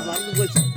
மறந்து போச்சு.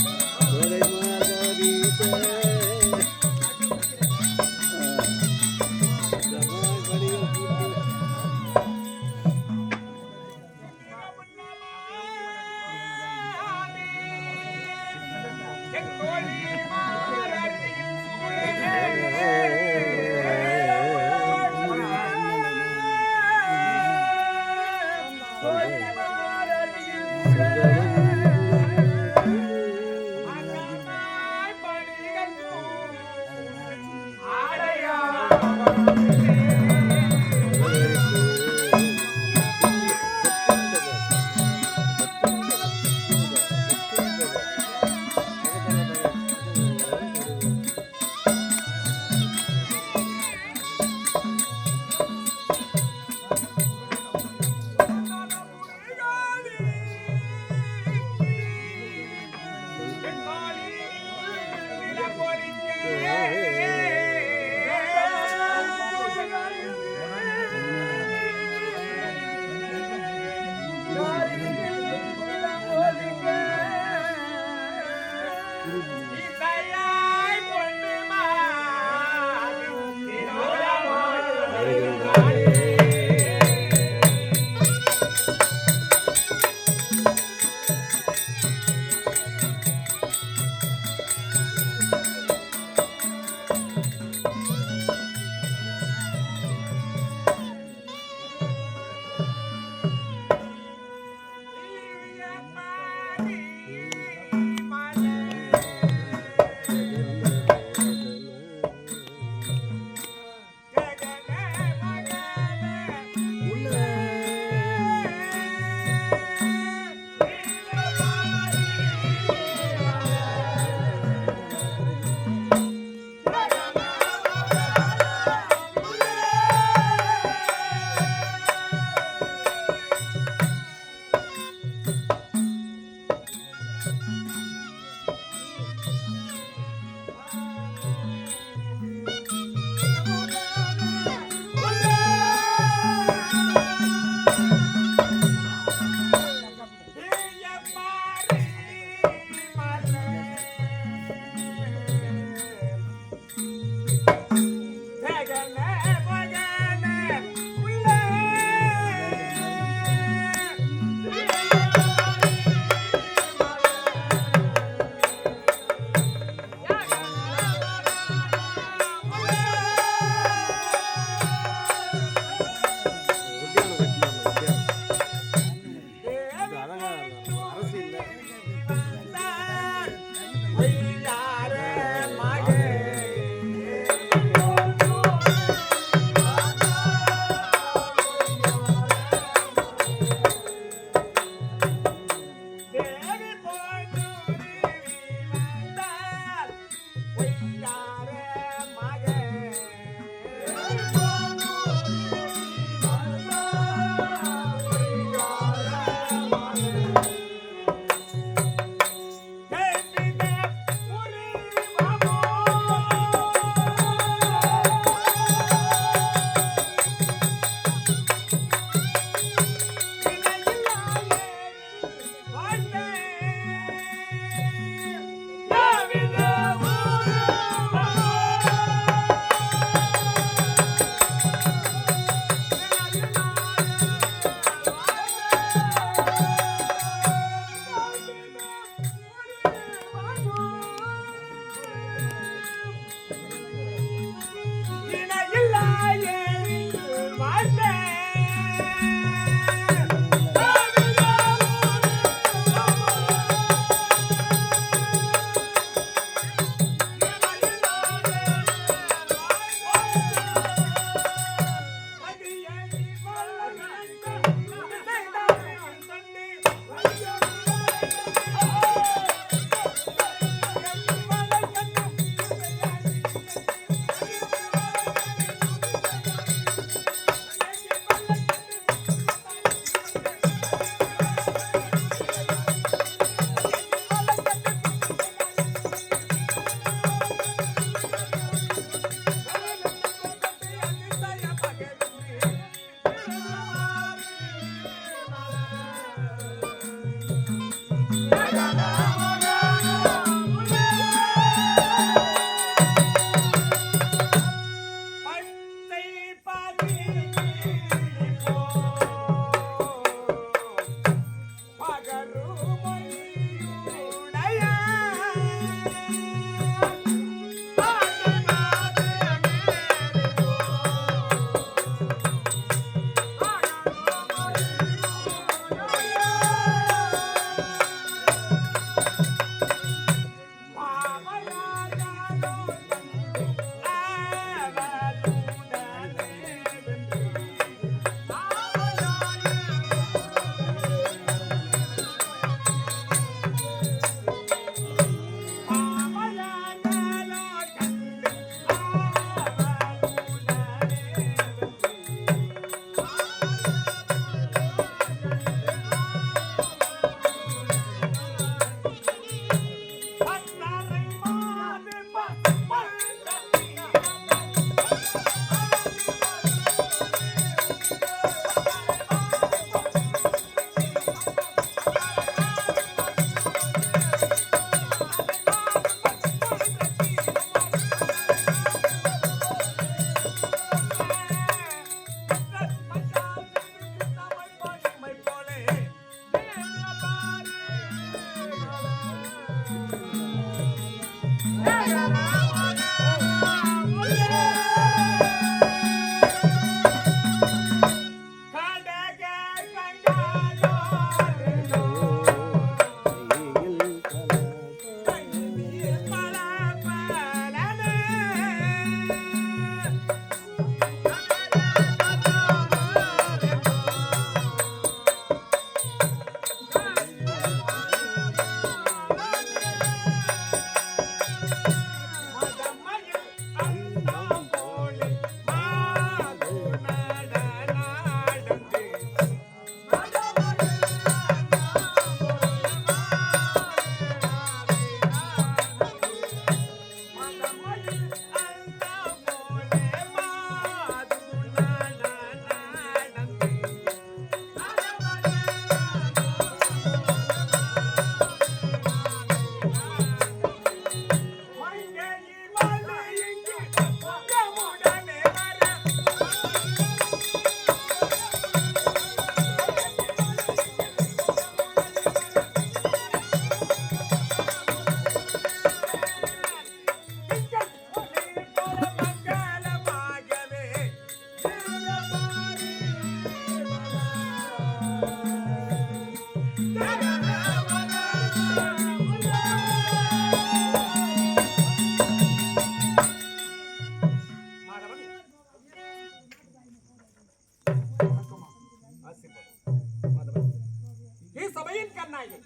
கண்ணாயே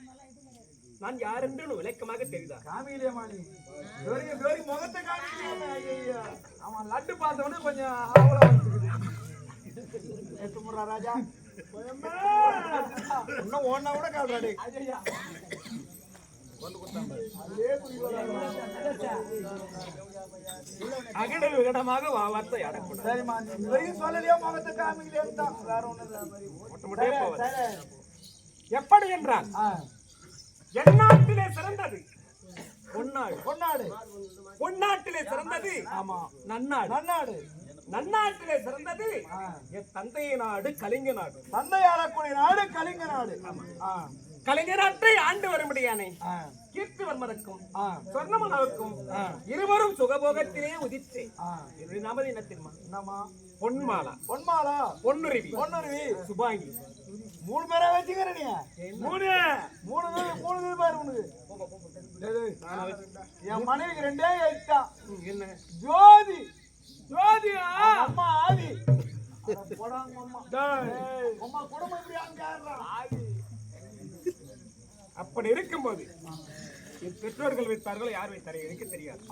நான் யார் என்று விளக்கமாக தெரியுதா? காமியிலே மாணி முகத்தை காமிக்கலையா? அவன் லட்டு பார்த்தவொடனே கொஞ்சம் எத்துமுறா ராஜா இன்னும் ஒன்னா கூட கால்றாடி அகிட விகடமாக வார்த்தை அடக்கூடாது. சரிம்மா சொல்லலையோ முகத்தை காமிக்கலையே தான் வேற ஒண்ணு எப்படி என்றால் எந்நாட்டிலே சிறந்தது பொன்னாடு. பொன்னாடு பொன்னாட்டிலே சிறந்தது ஆமா நன்னாடு. நன்னாடு நன்னாட்டிலே சிறந்தது என் தந்தைய நாடு கலிங்க நாடு. தந்தை ஆளக்கூடிய நாடு கலிங்க நாடு. கலிங்க நாட்டை ஆண்டு வரும்படியானே கீர்த்திவர்மனுக்கும் சொர்ணமனாவுக்கும் இருவரும் சுகபோகத்திலே உதித்தே. நமது இனத்தின்மா என்னமா? பொன்மாலா. பொன்மாலா பொன்னுருவி. பொன்னுருவி சுபாங்கி. 3 பேரா வச்சுக்கிற நீ? 3 பேர் உனக்கு. என் மனைவிக்கு 2 எழுத்தான். என்ன? ஜோதி. ஜோதியா? அம்மா ஆதி. போடாங்க அம்மா. அம்மா குடும்பம் இப்படி ஆதி. அப்படி இருக்கும்போது என் பெற்றோர்கள் வைத்தார்கள், யார் வைத்தார்கள் எனக்கு தெரியாது.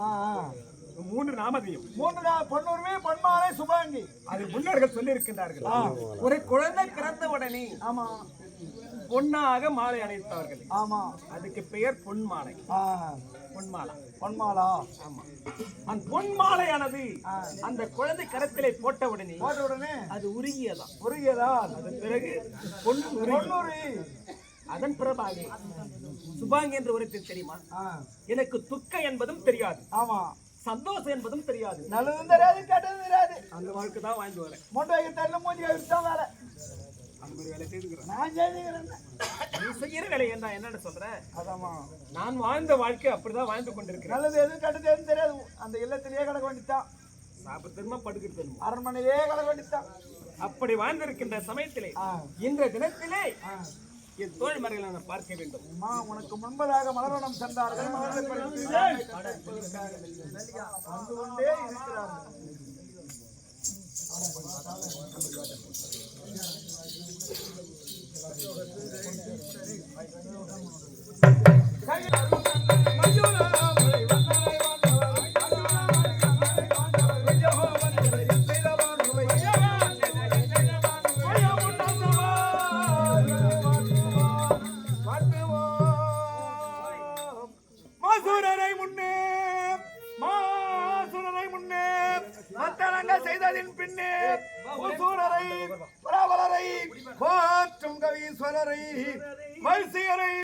3 நாமதியம். 3 பொன்னுருவி, பொன்மாலை, சுபாங்கி. அது முன்னோர்கள் சொல்லி இருக்கின்றார்கள். ஒரு குழந்தை பிறந்த உடனே ஆமா பொன்னாக மாலை அணித்தார்கள். ஆமா அதுக்கு பெயர் பொன்மாலை. பொன்மாலா. பொன்மாலா. ஆமா. அந்த பொன்மாலையானது அந்த குழந்தை கரத்திலே போட்ட உடனே அது உருகியதா. அதன் பிறகு பொன்னுரி. அதன் பிறகு சுபாங்கி என்று ஒரு தெரியுமா? எனக்கு துக்க என்பதும் தெரியாது, ஆமா சந்தோஷம் என்பதும் தெரியாது, நல்லதும் தெரியாது கெட்டதும் தெரியாது. அந்த வாழ்க்கை தான் வாழ்ந்து வரேன். மொட்டை தெரியல மூஞ்சி தான் வேலை. அந்த மாதிரி வேலை செய்துக்கிறேன். நான் செய்துக்கிறேன். நீ செய்யற வேலை என்னன்னு சொல்ற? அதாமா நான் வாழ்ந்த வாழ்க்கை அப்படிதான் வாழ்ந்து கொண்டிருக்கிறேன். நல்லது எதுவும் கெட்டது எதுவும் தெரியாது. அந்த இல்லத்திலேயே கிடக்க வேண்டித்தான். சாப்பிட்டு தெரியுமா, படுக்கிறது தெரியுமா, அரண்மனையிலே கிடக்க வேண்டித்தான். அப்படி வாழ்ந்திருக்கின்ற சமயத்திலே இன்றைய தினத்திலே என் தோழிமார்களை நான் பார்க்க வேண்டும். உனக்கு முன்பதாக மலர்வனம் சென்றார்கள். மலர்களை பறித்து வந்து கொண்டே இருக்கிறார்கள். செய்ததின் பின்னே சூரரை பிரபலரை போற்றும் கவீஸ்வரரை வைசியரை